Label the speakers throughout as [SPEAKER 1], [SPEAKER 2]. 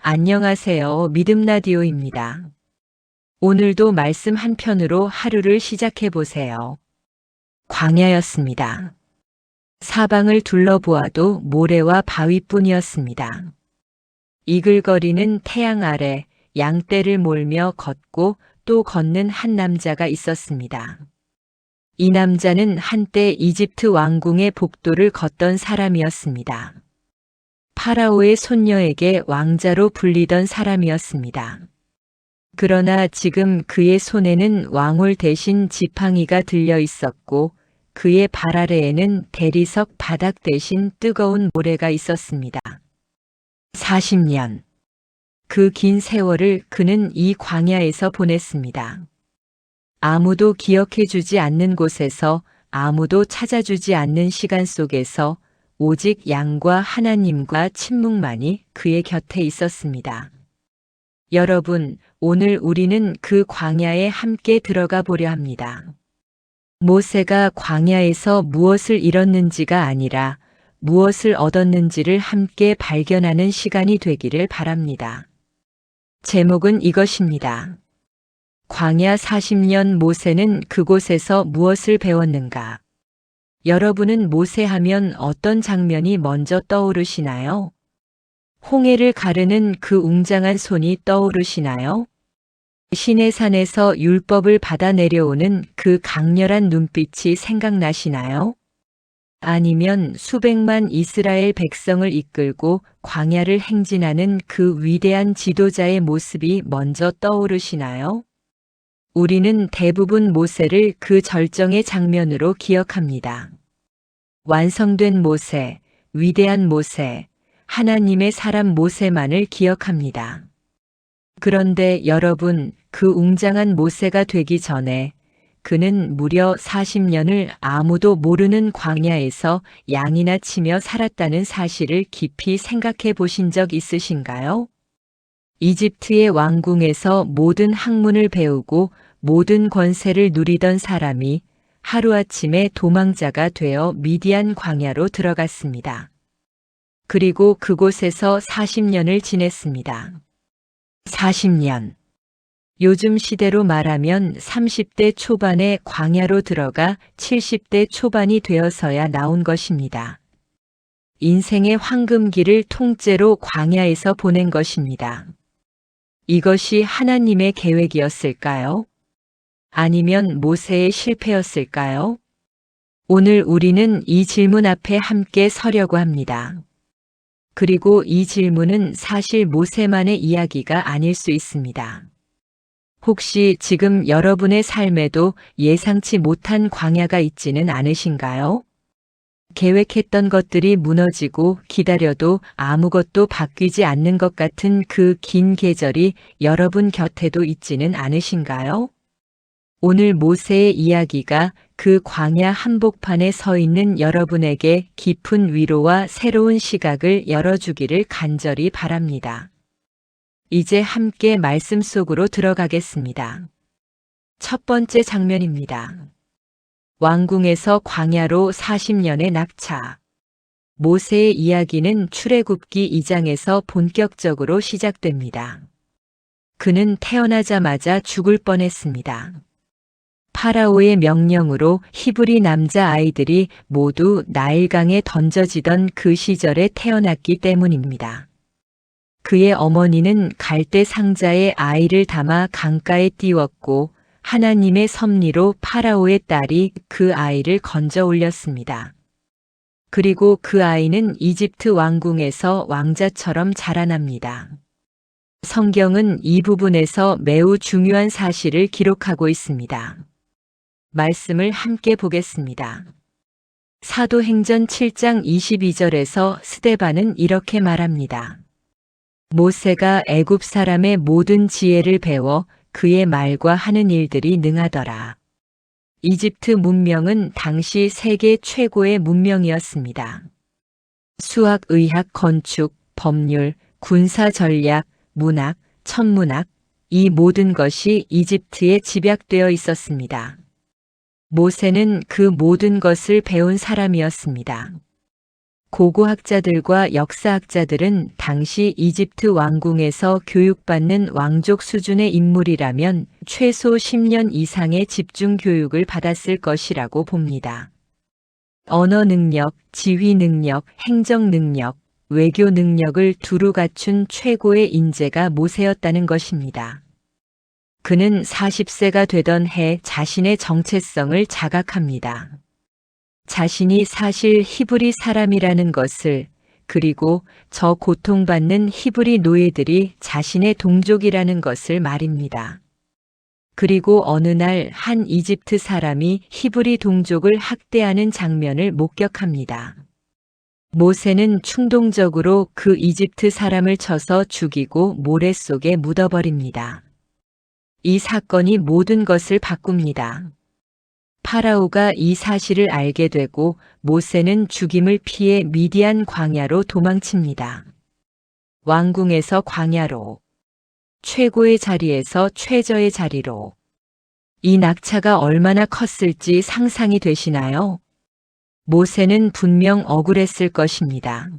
[SPEAKER 1] 안녕하세요. 믿음 라디오입니다. 오늘도 말씀 한 편으로 하루를 시작해 보세요. 광야였습니다. 사방을 둘러보아도 모래와 바위뿐이었습니다. 이글거리는 태양 아래 양떼를 몰며 걷고 또 걷는 한 남자가 있었습니다. 이 남자는 한때 이집트 왕궁의 복도를 걷던 사람이었습니다. 파라오의 손녀에게 왕자로 불리던 사람이었습니다. 그러나 지금 그의 손에는 왕홀 대신 지팡이가 들려 있었고 그의 발 아래에는 대리석 바닥 대신 뜨거운 모래가 있었습니다. 40년. 그 긴 세월을 그는 이 광야에서 보냈습니다. 아무도 기억해 주지 않는 곳에서, 아무도 찾아주지 않는 시간 속에서 오직 양과 하나님과 침묵만이 그의 곁에 있었습니다. 여러분, 오늘 우리는 그 광야에 함께 들어가 보려 합니다. 모세가 광야에서 무엇을 잃었는지가 아니라 무엇을 얻었는지를 함께 발견하는 시간이 되기를 바랍니다. 제목은 이것입니다. 광야 40년 모세는 그곳에서 무엇을 배웠는가? 여러분은 모세하면 어떤 장면이 먼저 떠오르시나요? 홍해를 가르는 그 웅장한 손이 떠오르시나요? 시내산에서 율법을 받아 내려오는 그 강렬한 눈빛이 생각나시나요? 아니면 수백만 이스라엘 백성을 이끌고 광야를 행진하는 그 위대한 지도자의 모습이 먼저 떠오르시나요? 우리는 대부분 모세를 그 절정의 장면으로 기억합니다. 완성된 모세, 위대한 모세, 하나님의 사람 모세만을 기억합니다. 그런데 여러분, 그 웅장한 모세가 되기 전에 그는 무려 40년을 아무도 모르는 광야에서 양이나 치며 살았다는 사실을 깊이 생각해 보신 적 있으신가요? 이집트의 왕궁에서 모든 학문을 배우고 모든 권세를 누리던 사람이 하루아침에 도망자가 되어 미디안 광야로 들어갔습니다. 그리고 그곳에서 40년을 지냈습니다. 40년. 요즘 시대로 말하면 30대 초반에 광야로 들어가 70대 초반이 되어서야 나온 것입니다. 인생의 황금기를 통째로 광야에서 보낸 것입니다. 이것이 하나님의 계획이었을까요? 아니면 모세의 실패였을까요? 오늘 우리는 이 질문 앞에 함께 서려고 합니다. 그리고 이 질문은 사실 모세만의 이야기가 아닐 수 있습니다. 혹시 지금 여러분의 삶에도 예상치 못한 광야가 있지는 않으신가요? 계획했던 것들이 무너지고 기다려도 아무것도 바뀌지 않는 것 같은 그 긴 계절이 여러분 곁에도 있지는 않으신가요? 오늘 모세의 이야기가 그 광야 한복판에 서 있는 여러분에게 깊은 위로와 새로운 시각을 열어주기를 간절히 바랍니다. 이제 함께 말씀 속으로 들어가겠습니다. 첫 번째 장면입니다. 왕궁에서 광야로 40년의 낙차. 모세의 이야기는 출애굽기 2장에서 본격적으로 시작됩니다. 그는 태어나자마자 죽을 뻔했습니다. 파라오의 명령으로 히브리 남자 아이들이 모두 나일강에 던져지던 그 시절에 태어났기 때문입니다. 그의 어머니는 갈대 상자에 아이를 담아 강가에 띄웠고 하나님의 섭리로 파라오의 딸이 그 아이를 건져 올렸습니다. 그리고 그 아이는 이집트 왕궁에서 왕자처럼 자라납니다. 성경은 이 부분에서 매우 중요한 사실을 기록하고 있습니다. 말씀을 함께 보겠습니다. 사도행전 7장 22절에서 스데반은 이렇게 말합니다. 모세가 애굽 사람의 모든 지혜를 배워 그의 말과 하는 일들이 능하더라. 이집트 문명은 당시 세계 최고의 문명이었습니다. 수학, 의학, 건축, 법률, 군사 전략, 문학, 천문학, 이 모든 것이 이집트에 집약되어 있었습니다. 모세는 그 모든 것을 배운 사람이었습니다. 고고학자들과 역사학자들은 당시 이집트 왕궁에서 교육받는 왕족 수준의 인물이라면 최소 10년 이상의 집중 교육을 받았을 것이라고 봅니다. 언어 능력, 지휘 능력, 행정 능력, 외교 능력을 두루 갖춘 최고의 인재가 모세였다는 것입니다. 그는 40세가 되던 해 자신의 정체성을 자각합니다. 자신이 사실 히브리 사람이라는 것을, 그리고 저 고통받는 히브리 노예들이 자신의 동족이라는 것을 말입니다. 그리고 어느 날 한 이집트 사람이 히브리 동족을 학대하는 장면을 목격합니다. 모세는 충동적으로 그 이집트 사람을 쳐서 죽이고 모래 속에 묻어버립니다. 이 사건이 모든 것을 바꿉니다. 파라오가 이 사실을 알게 되고 모세는 죽임을 피해 미디안 광야로 도망칩니다. 왕궁에서 광야로, 최고의 자리에서 최저의 자리로. 이 낙차가 얼마나 컸을지 상상이 되시나요? 모세는 분명 억울했을 것입니다.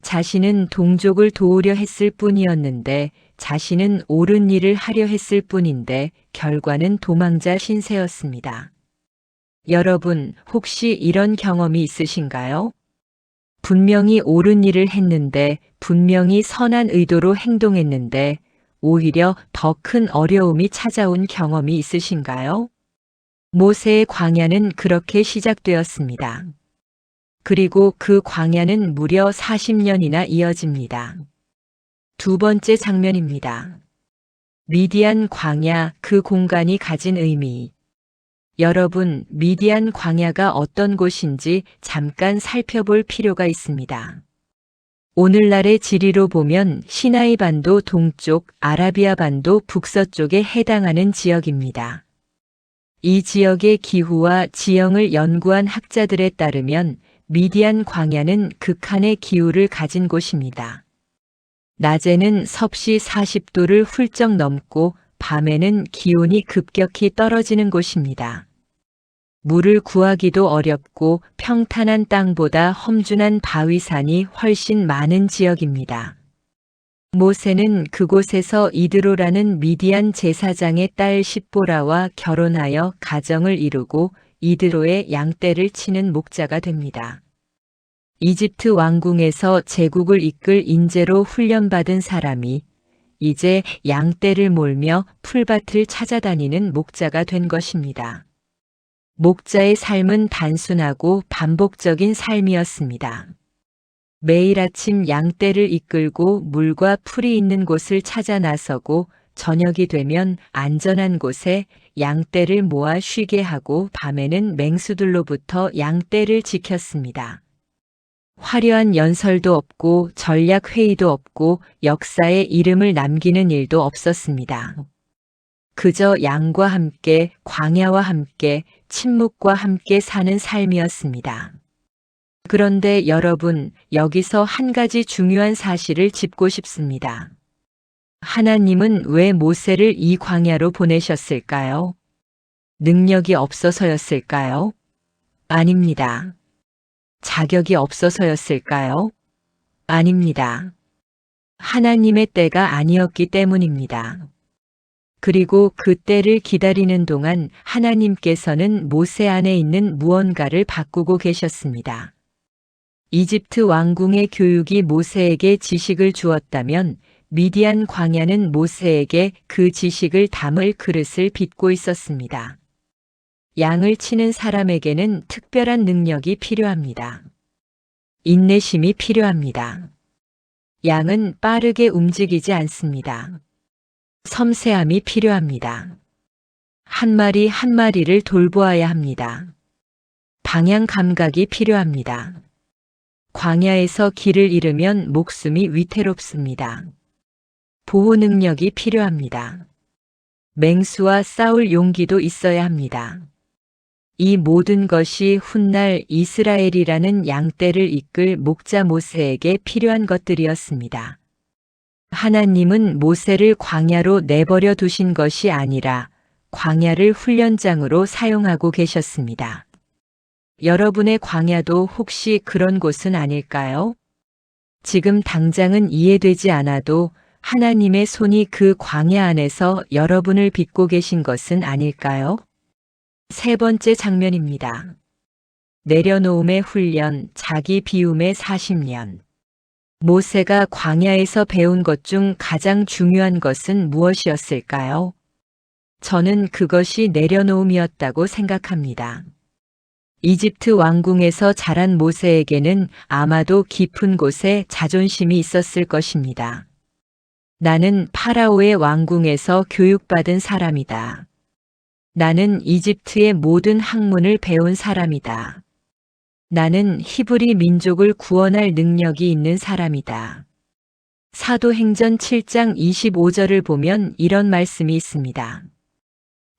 [SPEAKER 1] 자신은 동족을 도우려 했을 뿐이었는데, 자신은 옳은 일을 하려 했을 뿐인데 결과는 도망자 신세였습니다. 여러분, 혹시 이런 경험이 있으신가요? 분명히 옳은 일을 했는데, 분명히 선한 의도로 행동했는데 오히려 더 큰 어려움이 찾아온 경험이 있으신가요? 모세의 광야는 그렇게 시작되었습니다. 그리고 그 광야는 무려 40년이나 이어집니다. 두 번째 장면입니다. 미디안 광야, 그 공간이 가진 의미. 여러분, 미디안 광야가 어떤 곳인지 잠깐 살펴볼 필요가 있습니다. 오늘날의 지리로 보면 시나이 반도 동쪽, 아라비아 반도 북서쪽에 해당하는 지역입니다. 이 지역의 기후와 지형을 연구한 학자들에 따르면 미디안 광야는 극한의 기후를 가진 곳입니다. 낮에는 섭씨 40도를 훌쩍 넘고 밤에는 기온이 급격히 떨어지는 곳입니다. 물을 구하기도 어렵고 평탄한 땅보다 험준한 바위산이 훨씬 많은 지역입니다. 모세는 그곳에서 이드로라는 미디안 제사장의 딸 십보라와 결혼하여 가정을 이루고 이드로의 양떼를 치는 목자가 됩니다. 이집트 왕궁에서 제국을 이끌 인재로 훈련받은 사람이 이제 양떼를 몰며 풀밭을 찾아다니는 목자가 된 것입니다. 목자의 삶은 단순하고 반복적인 삶이었습니다. 매일 아침 양떼를 이끌고 물과 풀이 있는 곳을 찾아 나서고 저녁이 되면 안전한 곳에 양떼를 모아 쉬게 하고 밤에는 맹수들로부터 양떼를 지켰습니다. 화려한 연설도 없고 전략 회의도 없고 역사에 이름을 남기는 일도 없었습니다. 그저 양과 함께, 광야와 함께, 침묵과 함께 사는 삶이었습니다. 그런데 여러분, 여기서 한 가지 중요한 사실을 짚고 싶습니다. 하나님은 왜 모세를 이 광야로 보내셨을까요? 능력이 없어서였을까요? 아닙니다. 자격이 없어서였을까요? 아닙니다. 하나님의 때가 아니었기 때문입니다. 그리고 그 때를 기다리는 동안 하나님께서는 모세 안에 있는 무언가를 바꾸고 계셨습니다. 이집트 왕궁의 교육이 모세에게 지식을 주었다면 미디안 광야는 모세에게 그 지식을 담을 그릇을 빚고 있었습니다. 양을 치는 사람에게는 특별한 능력이 필요합니다. 인내심이 필요합니다. 양은 빠르게 움직이지 않습니다. 섬세함이 필요합니다. 한 마리 한 마리를 돌보아야 합니다. 방향 감각이 필요합니다. 광야에서 길을 잃으면 목숨이 위태롭습니다. 보호 능력이 필요합니다. 맹수와 싸울 용기도 있어야 합니다. 이 모든 것이 훗날 이스라엘이라는 양떼를 이끌 목자 모세에게 필요한 것들이었습니다. 하나님은 모세를 광야로 내버려 두신 것이 아니라 광야를 훈련장으로 사용하고 계셨습니다. 여러분의 광야도 혹시 그런 곳은 아닐까요? 지금 당장은 이해되지 않아도 하나님의 손이 그 광야 안에서 여러분을 빚고 계신 것은 아닐까요? 세 번째 장면입니다. 내려놓음의 훈련, 자기 비움의 40년. 모세가 광야에서 배운 것 중 가장 중요한 것은 무엇이었을까요? 저는 그것이 내려놓음이었다고 생각합니다. 이집트 왕궁에서 자란 모세에게는 아마도 깊은 곳에 자존심이 있었을 것입니다. 나는 파라오의 왕궁에서 교육받은 사람이다. 나는 이집트의 모든 학문을 배운 사람이다. 나는 히브리 민족을 구원할 능력이 있는 사람이다. 사도행전 7장 25절을 보면 이런 말씀이 있습니다.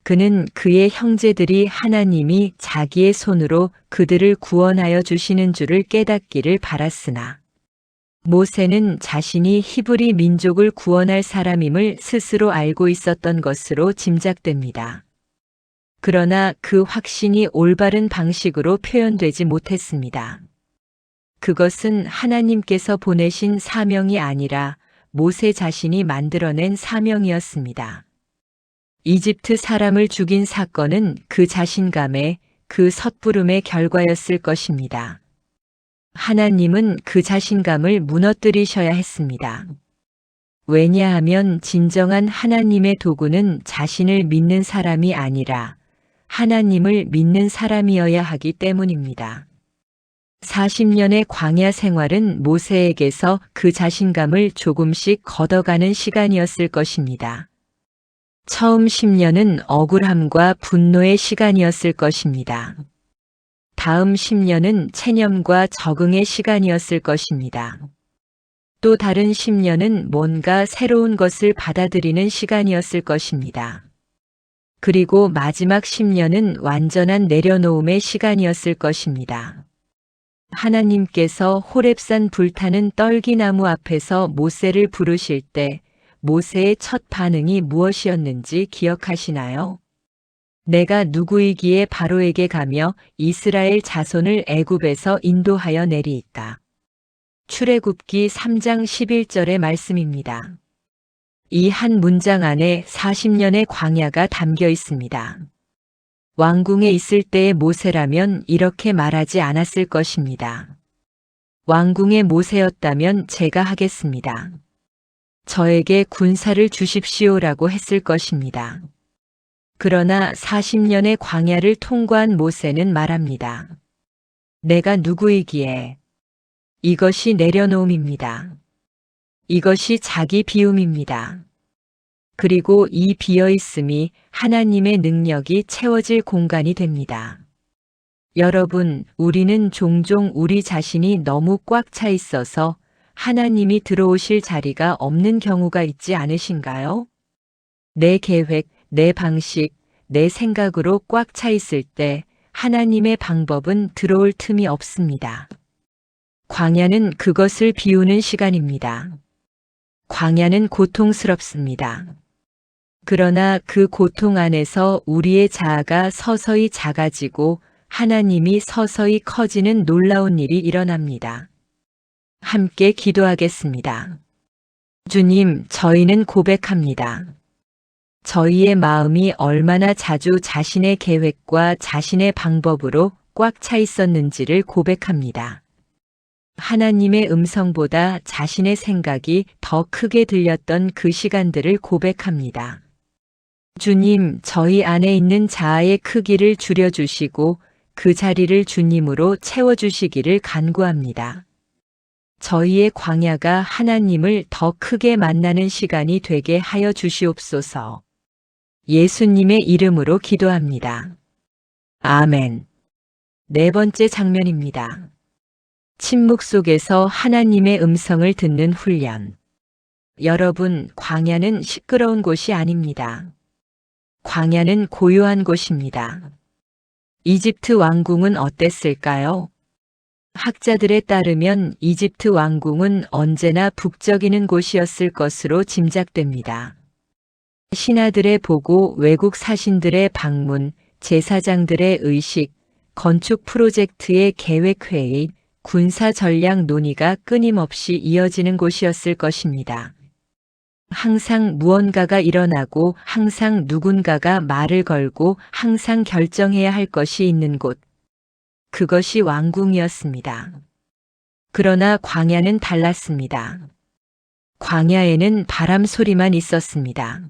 [SPEAKER 1] 그는 그의 형제들이 하나님이 자기의 손으로 그들을 구원하여 주시는 줄을 깨닫기를 바랐으나 모세는 자신이 히브리 민족을 구원할 사람임을 스스로 알고 있었던 것으로 짐작됩니다. 그러나 그 확신이 올바른 방식으로 표현되지 못했습니다. 그것은 하나님께서 보내신 사명이 아니라 모세 자신이 만들어낸 사명이었습니다. 이집트 사람을 죽인 사건은 그 자신감의, 그 섣부름의 결과였을 것입니다. 하나님은 그 자신감을 무너뜨리셔야 했습니다. 왜냐하면 진정한 하나님의 도구는 자신을 믿는 사람이 아니라 하나님을 믿는 사람이어야 하기 때문입니다. 40년의 광야 생활은 모세에게서 그 자신감을 조금씩 걷어가는 시간이었을 것입니다. 처음 10년은 억울함과 분노의 시간이었을 것입니다. 다음 10년은 체념과 적응의 시간이었을 것입니다. 또 다른 10년은 뭔가 새로운 것을 받아들이는 시간이었을 것입니다. 그리고 마지막 10년은 완전한 내려놓음의 시간이었을 것입니다. 하나님께서 호렙산 불타는 떨기나무 앞에서 모세를 부르실 때 모세의 첫 반응이 무엇이었는지 기억하시나요? 내가 누구이기에 바로에게 가며 이스라엘 자손을 애굽에서 인도하여 내리이까. 출애굽기 3장 11절의 말씀입니다. 이 한 문장 안에 40년의 광야가 담겨 있습니다. 왕궁에 있을 때의 모세라면 이렇게 말하지 않았을 것입니다. 왕궁의 모세였다면 제가 하겠습니다. 저에게 군사를 주십시오라고 했을 것입니다. 그러나 40년의 광야를 통과한 모세는 말합니다. 내가 누구이기에? 이것이 내려놓음입니다. 이것이 자기 비움입니다. 그리고 이 비어있음이 하나님의 능력이 채워질 공간이 됩니다. 여러분, 우리는 종종 우리 자신이 너무 꽉 차 있어서 하나님이 들어오실 자리가 없는 경우가 있지 않으신가요? 내 계획, 내 방식, 내 생각으로 꽉 차 있을 때 하나님의 방법은 들어올 틈이 없습니다. 광야는 그것을 비우는 시간입니다. 광야는 고통스럽습니다. 그러나 그 고통 안에서 우리의 자아가 서서히 작아지고 하나님이 서서히 커지는 놀라운 일이 일어납니다. 함께 기도하겠습니다. 주님, 저희는 고백합니다. 저희의 마음이 얼마나 자주 자신의 계획과 자신의 방법으로 꽉 차 있었는지를 고백합니다. 하나님의 음성보다 자신의 생각이 더 크게 들렸던 그 시간들을 고백합니다. 주님, 저희 안에 있는 자아의 크기를 줄여주시고 그 자리를 주님으로 채워주시기를 간구합니다. 저희의 광야가 하나님을 더 크게 만나는 시간이 되게 하여 주시옵소서. 예수님의 이름으로 기도합니다. 아멘. 네 번째 장면입니다. 침묵 속에서 하나님의 음성을 듣는 훈련. 여러분, 광야는 시끄러운 곳이 아닙니다. 광야는 고요한 곳입니다. 이집트 왕궁은 어땠을까요? 학자들에 따르면 이집트 왕궁은 언제나 북적이는 곳이었을 것으로 짐작됩니다. 신하들의 보고, 외국 사신들의 방문, 제사장들의 의식, 건축 프로젝트의 계획회의, 군사 전략 논의가 끊임없이 이어지는 곳이었을 것입니다. 항상 무언가가 일어나고 항상 누군가가 말을 걸고 항상 결정해야 할 것이 있는 곳. 그것이 왕궁이었습니다. 그러나 광야는 달랐습니다. 광야에는 바람 소리만 있었습니다.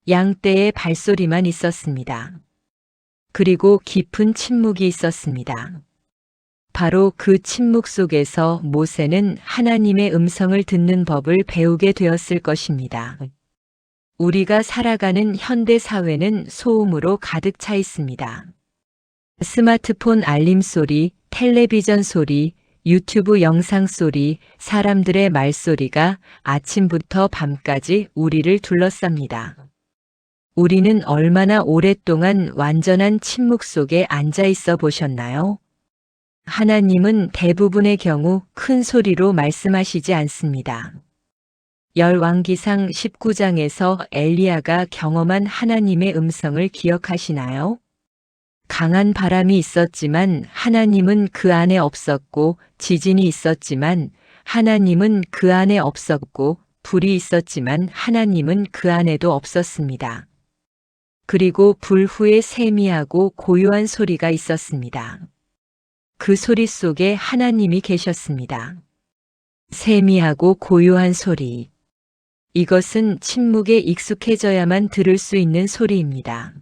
[SPEAKER 1] 양떼의 발소리만 있었습니다. 그리고 깊은 침묵이 있었습니다. 바로 그 침묵 속에서 모세는 하나님의 음성을 듣는 법을 배우게 되었을 것입니다. 우리가 살아가는 현대 사회는 소음으로 가득 차 있습니다. 스마트폰 알림 소리, 텔레비전 소리, 유튜브 영상 소리, 사람들의 말소리가 아침부터 밤까지 우리를 둘러쌉니다. 우리는 얼마나 오랫동안 완전한 침묵 속에 앉아 있어 보셨나요? 하나님은 대부분의 경우 큰 소리로 말씀하시지 않습니다. 열왕기상 19장에서 엘리야가 경험한 하나님의 음성을 기억하시나요? 강한 바람이 있었지만 하나님은 그 안에 없었고, 지진이 있었지만 하나님은 그 안에 없었고, 불이 있었지만 하나님은 그 안에도 없었습니다. 그리고 불 후에 세미하고 고요한 소리가 있었습니다. 그 소리 속에 하나님이 계셨습니다. 세미하고 고요한 소리. 이것은 침묵에 익숙해져야만 들을 수 있는 소리입니다.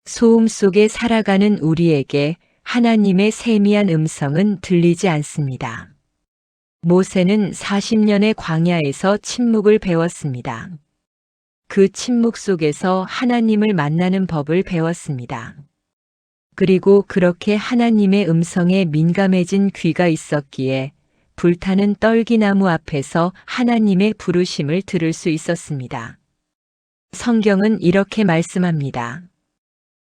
[SPEAKER 1] 소음 속에 살아가는 우리에게 하나님의 세미한 음성은 들리지 않습니다. 모세는 40년의 광야에서 침묵을 배웠습니다. 그 침묵 속에서 하나님을 만나는 법을 배웠습니다. 그리고 그렇게 하나님의 음성에 민감해진 귀가 있었기에 불타는 떨기나무 앞에서 하나님의 부르심을 들을 수 있었습니다. 성경은 이렇게 말씀합니다.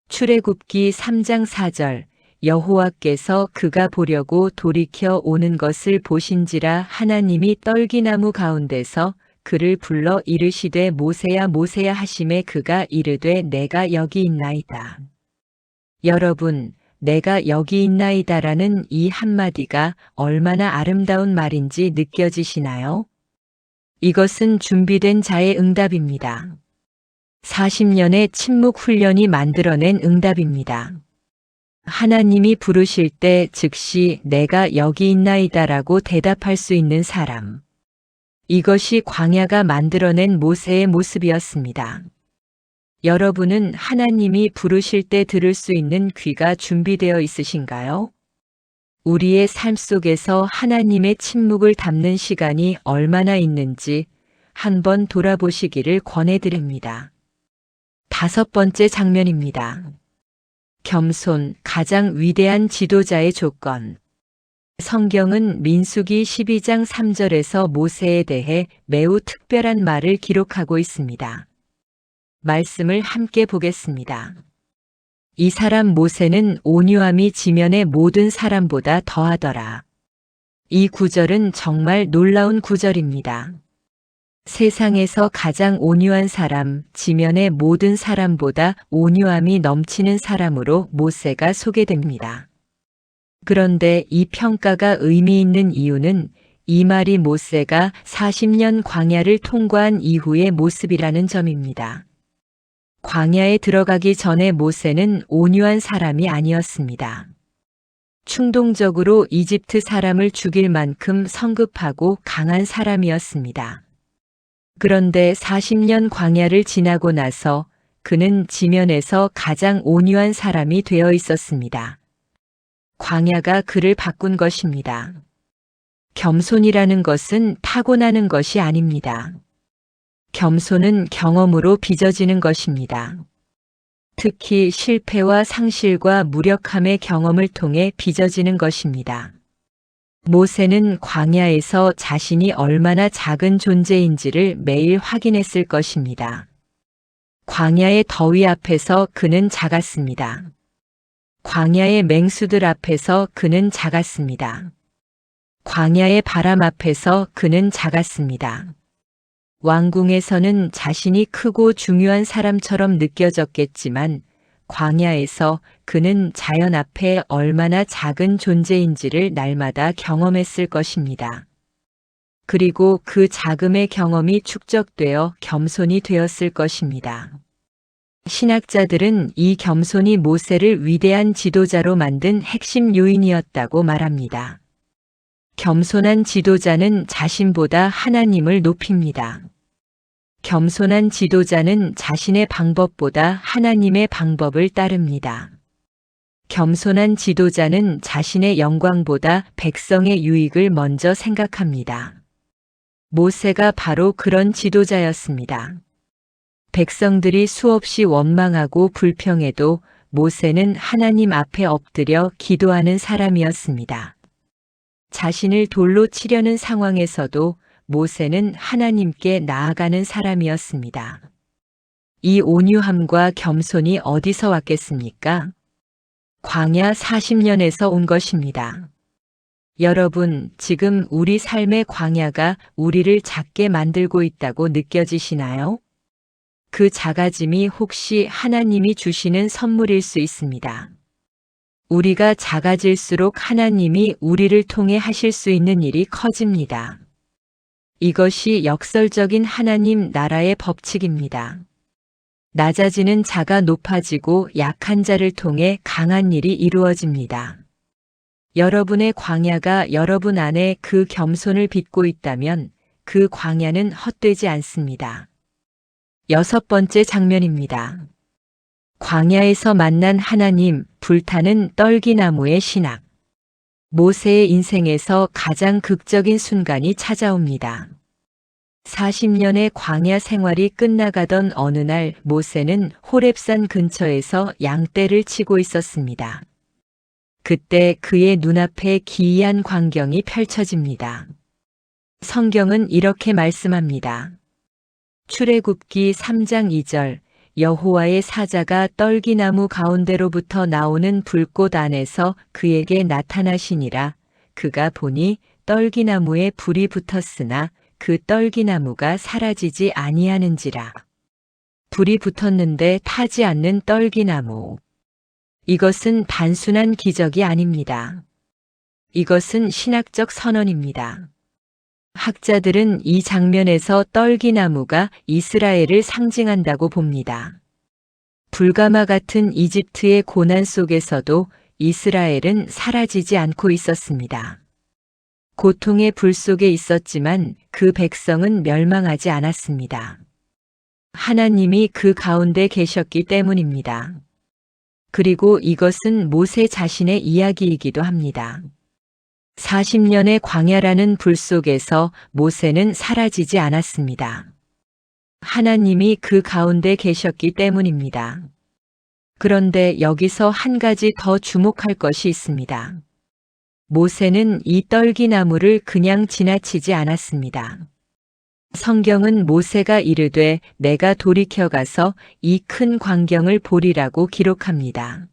[SPEAKER 1] 출애굽기 3장 4절 여호와께서 그가 보려고 돌이켜 오는 것을 보신지라 하나님이 떨기나무 가운데서 그를 불러 이르시되 모세야 모세야 하시매 그가 이르되 내가 여기 있나이다. 여러분, 내가 여기 있나이다라는 이 한마디가 얼마나 아름다운 말인지 느껴지시나요? 이것은 준비된 자의 응답입니다. 40년의 침묵 훈련이 만들어낸 응답입니다. 하나님이 부르실 때 즉시 내가 여기 있나이다라고 대답할 수 있는 사람. 이것이 광야가 만들어낸 모세의 모습이었습니다. 여러분은 하나님이 부르실 때 들을 수 있는 귀가 준비되어 있으신가요? 우리의 삶 속에서 하나님의 침묵을 담는 시간이 얼마나 있는지 한번 돌아보시기를 권해드립니다. 5번째 장면입니다. 겸손, 가장 위대한 지도자의 조건. 성경은 민수기 12장 3절에서 모세에 대해 매우 특별한 말을 기록하고 있습니다. 말씀을 함께 보겠습니다. 이 사람 모세는 온유함이 지면의 모든 사람보다 더하더라. 이 구절은 정말 놀라운 구절입니다. 세상에서 가장 온유한 사람, 지면의 모든 사람보다 온유함이 넘치는 사람으로 모세가 소개됩니다. 그런데 이 평가가 의미 있는 이유는 이 말이 모세가 40년 광야를 통과한 이후의 모습이라는 점입니다. 광야에 들어가기 전에 모세는 온유한 사람이 아니었습니다. 충동적으로 이집트 사람을 죽일 만큼 성급하고 강한 사람이었습니다. 그런데 40년 광야를 지나고 나서 그는 지면에서 가장 온유한 사람이 되어 있었습니다. 광야가 그를 바꾼 것입니다. 겸손이라는 것은 타고나는 것이 아닙니다. 겸손은 경험으로 빚어지는 것입니다. 특히 실패와 상실과 무력함의 경험을 통해 빚어지는 것입니다. 모세는 광야에서 자신이 얼마나 작은 존재인지를 매일 확인했을 것입니다. 광야의 더위 앞에서 그는 작았습니다. 광야의 맹수들 앞에서 그는 작았습니다. 광야의 바람 앞에서 그는 작았습니다. 왕궁에서는 자신이 크고 중요한 사람처럼 느껴졌겠지만 광야에서 그는 자연 앞에 얼마나 작은 존재인지를 날마다 경험했을 것입니다. 그리고 그 작음의 경험이 축적되어 겸손이 되었을 것입니다. 신학자들은 이 겸손이 모세를 위대한 지도자로 만든 핵심 요인이었다고 말합니다. 겸손한 지도자는 자신보다 하나님을 높입니다. 겸손한 지도자는 자신의 방법보다 하나님의 방법을 따릅니다. 겸손한 지도자는 자신의 영광보다 백성의 유익을 먼저 생각합니다. 모세가 바로 그런 지도자였습니다. 백성들이 수없이 원망하고 불평해도 모세는 하나님 앞에 엎드려 기도하는 사람이었습니다. 자신을 돌로 치려는 상황에서도 모세는 하나님께 나아가는 사람이었습니다. 이 온유함과 겸손이 어디서 왔겠습니까? 광야 40년에서 온 것입니다. 여러분, 지금 우리 삶의 광야가 우리를 작게 만들고 있다고 느껴지시나요? 그 작아짐이 혹시 하나님이 주시는 선물일 수 있습니다. 우리가 작아질수록 하나님이 우리를 통해 하실 수 있는 일이 커집니다. 이것이 역설적인 하나님 나라의 법칙입니다. 낮아지는 자가 높아지고 약한 자를 통해 강한 일이 이루어집니다. 여러분의 광야가 여러분 안에 그 겸손을 빚고 있다면 그 광야는 헛되지 않습니다. 6번째 장면입니다. 광야에서 만난 하나님, 불타는 떨기나무의 신학. 모세의 인생에서 가장 극적인 순간이 찾아옵니다. 40년의 광야 생활이 끝나가던 어느 날 모세는 호렙산 근처에서 양떼를 치고 있었습니다. 그때 그의 눈앞에 기이한 광경이 펼쳐집니다. 성경은 이렇게 말씀합니다. 출애굽기 3장 2절 여호와의 사자가 떨기나무 가운데로부터 나오는 불꽃 안에서 그에게 나타나시니라. 그가 보니 떨기나무에 불이 붙었으나 그 떨기나무가 사라지지 아니하는지라. 불이 붙었는데 타지 않는 떨기나무. 이것은 단순한 기적이 아닙니다. 이것은 신학적 선언입니다. 학자들은 이 장면에서 떨기나무가 이스라엘을 상징한다고 봅니다. 불가마 같은 이집트의 고난 속에서도 이스라엘은 사라지지 않고 있었습니다. 고통의 불 속에 있었지만 그 백성은 멸망하지 않았습니다. 하나님이 그 가운데 계셨기 때문입니다. 그리고 이것은 모세 자신의 이야기이기도 합니다. 40년의 광야라는 불 속에서 모세는 사라지지 않았습니다. 하나님이 그 가운데 계셨기 때문입니다. 그런데 여기서 한 가지 더 주목할 것이 있습니다. 모세는 이 떨기나무를 그냥 지나치지 않았습니다. 성경은 모세가 이르되 내가 돌이켜 가서 이 큰 광경을 보리라고 기록합니다.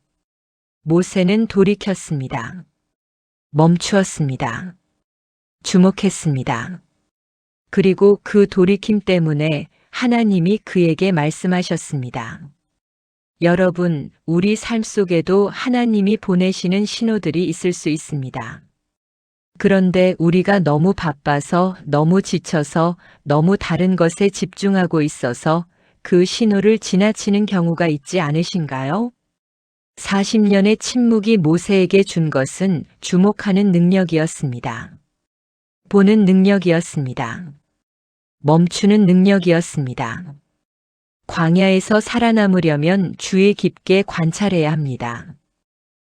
[SPEAKER 1] 모세는 돌이켰습니다. 멈추었습니다. 주목했습니다. 그리고 그 돌이킴 때문에 하나님이 그에게 말씀하셨습니다. 여러분, 우리 삶 속에도 하나님이 보내시는 신호들이 있을 수 있습니다. 그런데 우리가 너무 바빠서, 너무 지쳐서, 너무 다른 것에 집중하고 있어서 그 신호를 지나치는 경우가 있지 않으신가요? 40년의 침묵이 모세에게 준 것은 주목하는 능력이었습니다. 보는 능력이었습니다. 멈추는 능력이었습니다. 광야에서 살아남으려면 주의 깊게 관찰해야 합니다.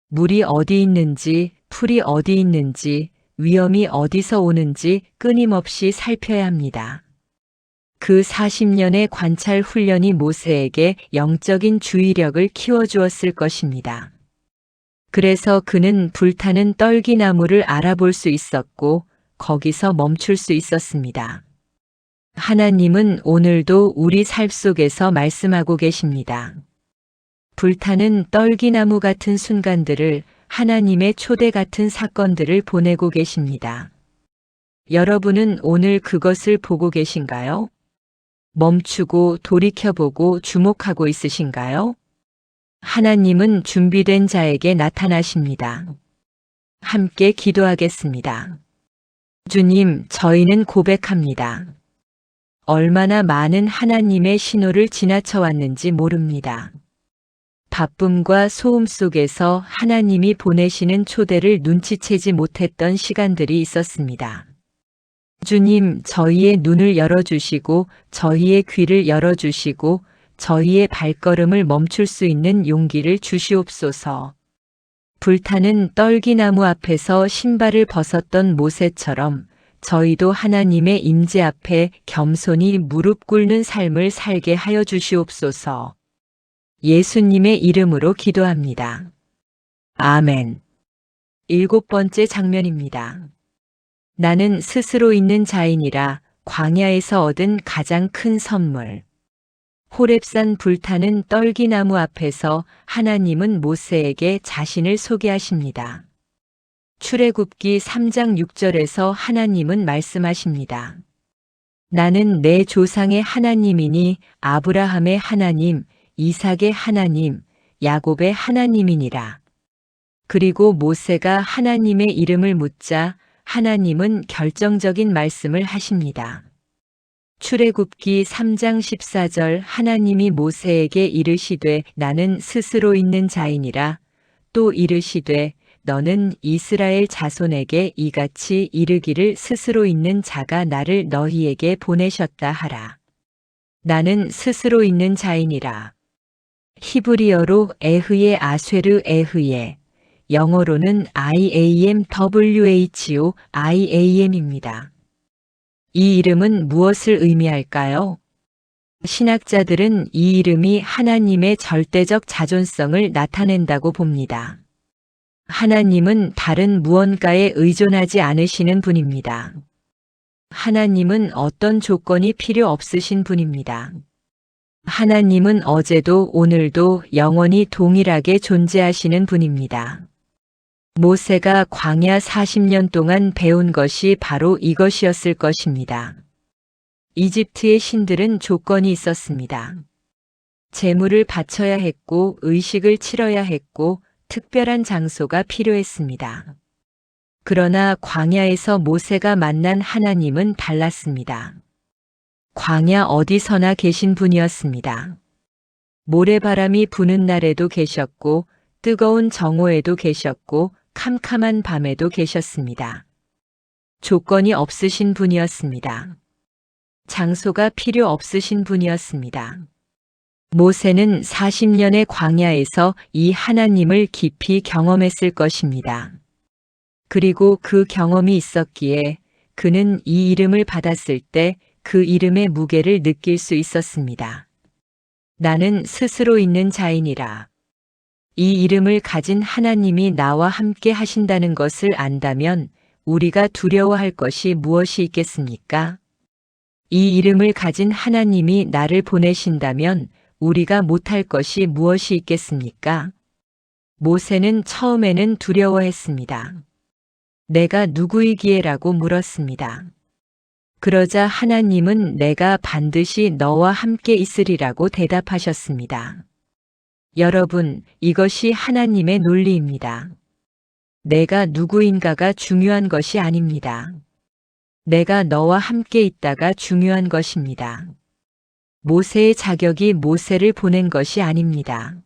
[SPEAKER 1] 물이 어디 있는지, 풀이 어디 있는지, 위험이 어디서 오는지 끊임없이 살펴야 합니다. 그 40년의 관찰 훈련이 모세에게 영적인 주의력을 키워주었을 것입니다. 그래서 그는 불타는 떨기나무를 알아볼 수 있었고 거기서 멈출 수 있었습니다. 하나님은 오늘도 우리 삶 속에서 말씀하고 계십니다. 불타는 떨기나무 같은 순간들을 하나님의 초대 같은 사건들을 보내고 계십니다. 여러분은 오늘 그것을 보고 계신가요? 멈추고 돌이켜보고 주목하고 있으신가요? 하나님은 준비된 자에게 나타나십니다. 함께 기도하겠습니다. 주님, 저희는 고백합니다. 얼마나 많은 하나님의 신호를 지나쳐 왔는지 모릅니다. 바쁨과 소음 속에서 하나님이 보내시는 초대를 눈치채지 못했던 시간들이 있었습니다. 주님, 저희의 눈을 열어주시고 저희의 귀를 열어주시고 저희의 발걸음을 멈출 수 있는 용기를 주시옵소서. 불타는 떨기나무 앞에서 신발을 벗었던 모세처럼 저희도 하나님의 임재 앞에 겸손히 무릎 꿇는 삶을 살게 하여 주시옵소서. 예수님의 이름으로 기도합니다. 아멘. 7번째 장면입니다. 나는 스스로 있는 자이니라. 광야에서 얻은 가장 큰 선물. 호렙산 불타는 떨기나무 앞에서 하나님은 모세에게 자신을 소개하십니다. 출애굽기 3장 6절에서 하나님은 말씀하십니다. 나는 내 조상의 하나님이니 아브라함의 하나님, 이삭의 하나님, 야곱의 하나님이니라. 그리고 모세가 하나님의 이름을 묻자 하나님은 결정적인 말씀을 하십니다. 출애굽기 3장 14절 하나님이 모세에게 이르시되 나는 스스로 있는 자이니라. 또 이르시되 너는 이스라엘 자손에게 이같이 이르기를 스스로 있는 자가 나를 너희에게 보내셨다 하라. 나는 스스로 있는 자이니라. 히브리어로 에흐예 아쇠르 에흐예, 영어로는 IAMWHO IAM입니다. 이 이름은 무엇을 의미할까요? 신학자들은 이 이름이 하나님의 절대적 자존성을 나타낸다고 봅니다. 하나님은 다른 무언가에 의존하지 않으시는 분입니다. 하나님은 어떤 조건이 필요 없으신 분입니다. 하나님은 어제도 오늘도 영원히 동일하게 존재하시는 분입니다. 모세가 광야 40년 동안 배운 것이 바로 이것이었을 것입니다. 이집트의 신들은 조건이 있었습니다. 제물을 바쳐야 했고 의식을 치러야 했고 특별한 장소가 필요했습니다. 그러나 광야에서 모세가 만난 하나님은 달랐습니다. 광야 어디서나 계신 분이었습니다. 모래바람이 부는 날에도 계셨고 뜨거운 정오에도 계셨고 캄캄한 밤에도 계셨습니다. 조건이 없으신 분이었습니다. 장소가 필요 없으신 분이었습니다. 모세는 40년의 광야에서 이 하나님을 깊이 경험했을 것입니다. 그리고 그 경험이 있었기에 그는 이 이름을 받았을 때 그 이름의 무게를 느낄 수 있었습니다. 나는 스스로 있는 자이니라. 이 이름을 가진 하나님이 나와 함께 하신다는 것을 안다면 우리가 두려워할 것이 무엇이 있겠습니까? 이 이름을 가진 하나님이 나를 보내신다면 우리가 못할 것이 무엇이 있겠습니까? 모세는 처음에는 두려워했습니다. 내가 누구이기에라고 물었습니다. 그러자 하나님은 내가 반드시 너와 함께 있으리라고 대답하셨습니다. 여러분, 이것이 하나님의 논리입니다. 내가 누구인가가 중요한 것이 아닙니다. 내가 너와 함께 있다가 중요한 것입니다. 모세의 자격이 모세를 보낸 것이 아닙니다.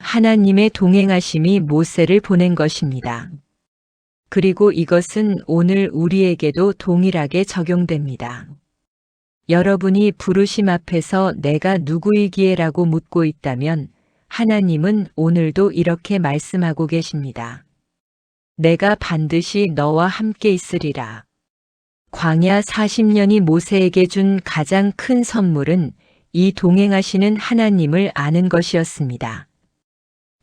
[SPEAKER 1] 하나님의 동행하심이 모세를 보낸 것입니다. 그리고 이것은 오늘 우리에게도 동일하게 적용됩니다. 여러분이 부르심 앞에서 내가 누구이기에라고 묻고 있다면 하나님은 오늘도 이렇게 말씀하고 계십니다. 내가 반드시 너와 함께 있으리라. 광야 40년이 모세에게 준 가장 큰 선물은 이 동행하시는 하나님을 아는 것이었습니다.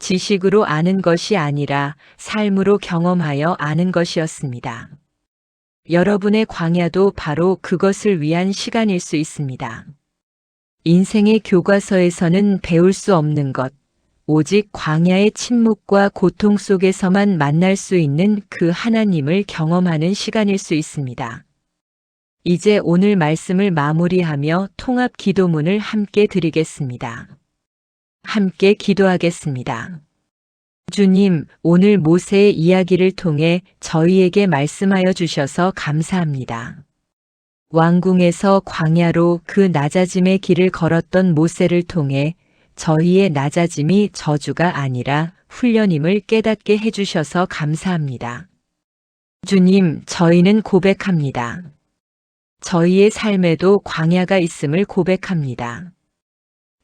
[SPEAKER 1] 지식으로 아는 것이 아니라 삶으로 경험하여 아는 것이었습니다. 여러분의 광야도 바로 그것을 위한 시간일 수 있습니다. 인생의 교과서에서는 배울 수 없는 것, 오직 광야의 침묵과 고통 속에서만 만날 수 있는 그 하나님을 경험하는 시간일 수 있습니다. 이제 오늘 말씀을 마무리하며 통합 기도문을 함께 드리겠습니다. 함께 기도하겠습니다. 주님, 오늘 모세의 이야기를 통해 저희에게 말씀하여 주셔서 감사합니다. 왕궁에서 광야로 그 낮아짐의 길을 걸었던 모세를 통해 저희의 낮아짐이 저주가 아니라 훈련임을 깨닫게 해주셔서 감사합니다. 주님, 저희는 고백합니다. 저희의 삶에도 광야가 있음을 고백합니다.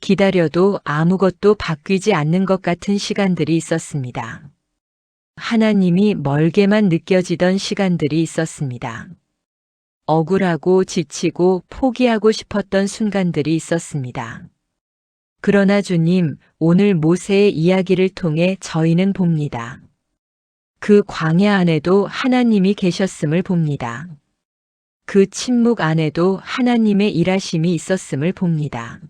[SPEAKER 1] 기다려도 아무것도 바뀌지 않는 것 같은 시간들이 있었습니다. 하나님이 멀게만 느껴지던 시간들이 있었습니다. 억울하고 지치고 포기하고 싶었던 순간들이 있었습니다. 그러나 주님, 오늘 모세의 이야기를 통해 저희는 봅니다. 그 광야 안에도 하나님이 계셨음을 봅니다. 그 침묵 안에도 하나님의 일하심이 있었음을 봅니다.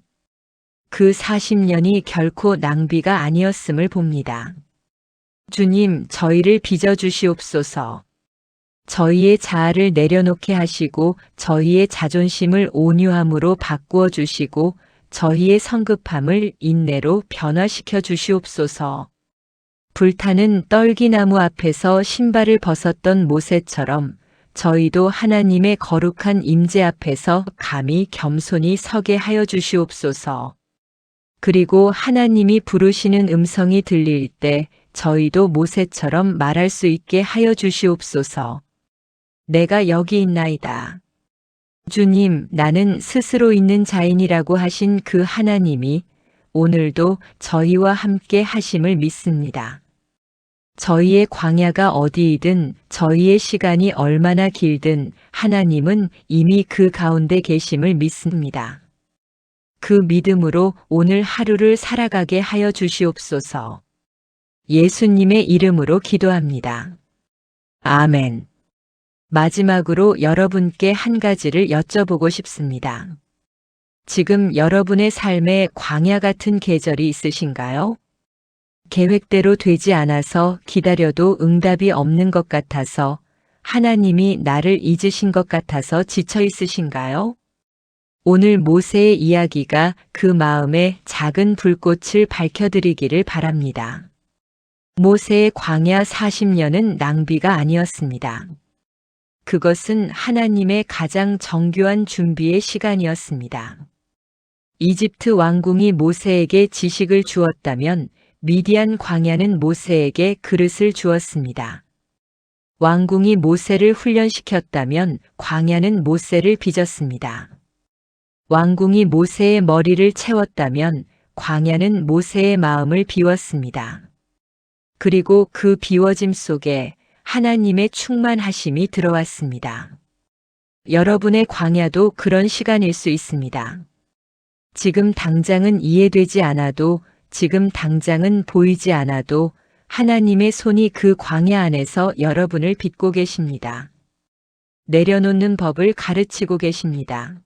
[SPEAKER 1] 그 40년이 결코 낭비가 아니었음을 봅니다. 주님, 저희를 빚어주시옵소서. 저희의 자아를 내려놓게 하시고 저희의 자존심을 온유함으로 바꾸어 주시고 저희의 성급함을 인내로 변화시켜 주시옵소서. 불타는 떨기나무 앞에서 신발을 벗었던 모세처럼 저희도 하나님의 거룩한 임재 앞에서 감히 겸손히 서게 하여 주시옵소서. 그리고 하나님이 부르시는 음성이 들릴 때 저희도 모세처럼 말할 수 있게 하여 주시옵소서. 내가 여기 있나이다. 주님, 나는 스스로 있는 자인이라고 하신 그 하나님이 오늘도 저희와 함께 하심을 믿습니다. 저희의 광야가 어디이든 저희의 시간이 얼마나 길든 하나님은 이미 그 가운데 계심을 믿습니다. 그 믿음으로 오늘 하루를 살아가게 하여 주시옵소서. 예수님의 이름으로 기도합니다. 아멘. 마지막으로 여러분께 한 가지를 여쭤보고 싶습니다. 지금 여러분의 삶에 광야 같은 계절이 있으신가요? 계획대로 되지 않아서 기다려도 응답이 없는 것 같아서 하나님이 나를 잊으신 것 같아서 지쳐 있으신가요? 오늘 모세의 이야기가 그 마음에 작은 불꽃을 밝혀드리기를 바랍니다. 모세의 광야 40년은 낭비가 아니었습니다. 그것은 하나님의 가장 정교한 준비의 시간이었습니다. 이집트 왕궁이 모세에게 지식을 주었다면 미디안 광야는 모세에게 그릇을 주었습니다. 왕궁이 모세를 훈련시켰다면 광야는 모세를 빚었습니다. 왕궁이 모세의 머리를 채웠다면 광야는 모세의 마음을 비웠습니다. 그리고 그 비워짐 속에 하나님의 충만하심이 들어왔습니다. 여러분의 광야도 그런 시간일 수 있습니다. 지금 당장은 이해되지 않아도, 지금 당장은 보이지 않아도 하나님의 손이 그 광야 안에서 여러분을 빚고 계십니다. 내려놓는 법을 가르치고 계십니다.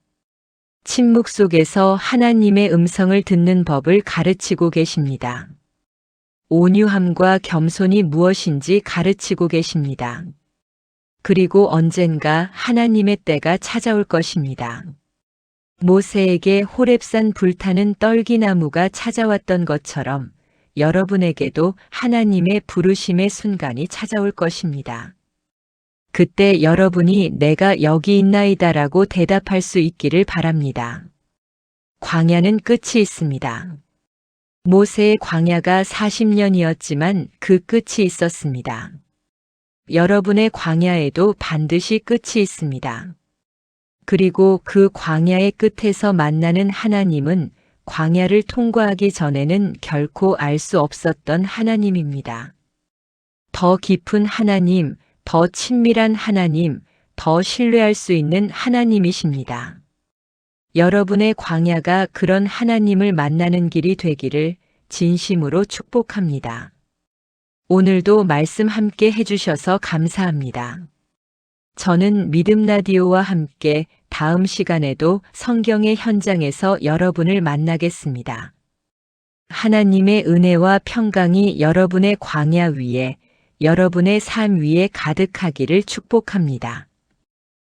[SPEAKER 1] 침묵 속에서 하나님의 음성을 듣는 법을 가르치고 계십니다. 온유함과 겸손이 무엇인지 가르치고 계십니다. 그리고 언젠가 하나님의 때가 찾아올 것입니다. 모세에게 호렙산 불타는 떨기나무가 찾아왔던 것처럼 여러분에게도 하나님의 부르심의 순간이 찾아올 것입니다. 그때 여러분이 내가 여기 있나이다라고 대답할 수 있기를 바랍니다. 광야는 끝이 있습니다. 모세의 광야가 40년이었지만 그 끝이 있었습니다. 여러분의 광야에도 반드시 끝이 있습니다. 그리고 그 광야의 끝에서 만나는 하나님은 광야를 통과하기 전에는 결코 알 수 없었던 하나님입니다. 더 깊은 하나님, 더 친밀한 하나님, 더 신뢰할 수 있는 하나님이십니다. 여러분의 광야가 그런 하나님을 만나는 길이 되기를 진심으로 축복합니다. 오늘도 말씀 함께 해주셔서 감사합니다. 저는 믿음 라디오와 함께 다음 시간에도 성경의 현장에서 여러분을 만나겠습니다. 하나님의 은혜와 평강이 여러분의 광야 위에, 여러분의 삶 위에 가득하기를 축복합니다.